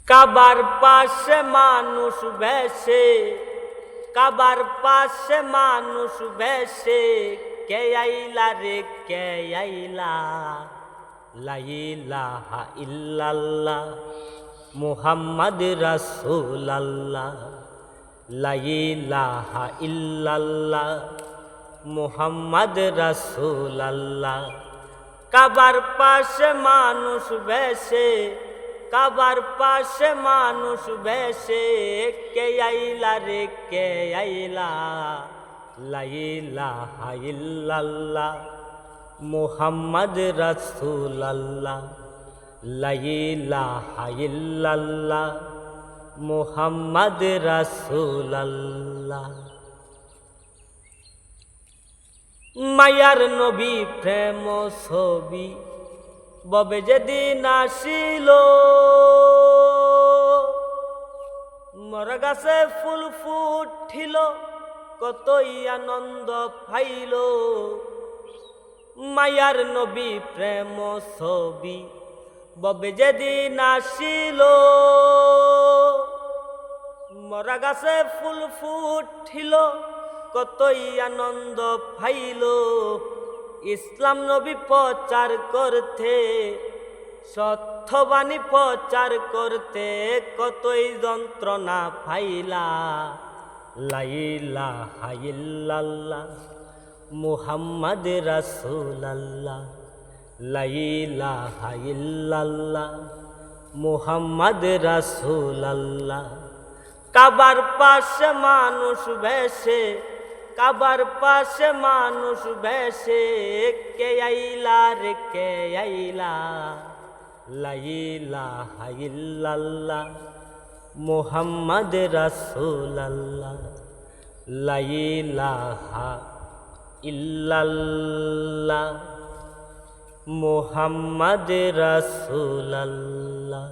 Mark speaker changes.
Speaker 1: কাবার পাশে মানুষ ভেসে, কাবার পাশে মানুষ ভেসে, কে আইলা রে কে আইলা, লা ইলাহা ইল্লাল্লাহ মুহাম্মদ রাসূলুল্লাহ, লা ইলাহা ইল্লাল্লাহ মুহাম্মদ রাসূলুল্লাহ। কাবার পাশে মানুষ ভেসে, কাবার পাশে মানুষ ভেসে, কে আইলা রে কে আইলা, লা ইলাহা ইল্লাল্লাহ মুহাম্মদ রাসূলুল্লাহ, লা ইলাহা ইল্লাল্লাহ মুহাম্মদ রাসূলুল্লাহ। মায়ার নবী প্রেম ছবি ববে যেদিন আসিল, মরা গাছে ফুল ফুটিল, কতই আনন্দ পাইল। মায়ার নবী প্রেম ছবি ববে যেদিন আসিল, মরা গাছে ফুল ফুটিল, কতই আনন্দ পাইল। ইসলাম নবী প্রচার করতে, সত্যবাণী প্রচার করতে, কতই যন্ত্রণা পাইলা, লা ইলাহা ইল্লাল্লাহ মুহাম্মদ রাসূলুল্লাহ, লা ইলাহা ইল্লাল্লাহ মুহাম্মদ রাসূলুল্লাহ। কাবার পাশে মানুষ ভেসে, কাবার পাশে মানুষ ভেসে, কে আইলা রে কে আইলা, লা ইলাহা ইল্লাল্লাহ মুহাম্মদ রাসূলুল্লাহ, লা ইলাহা ইল্লাল্লাহ মুহাম্মদ রাসূলুল্লাহ।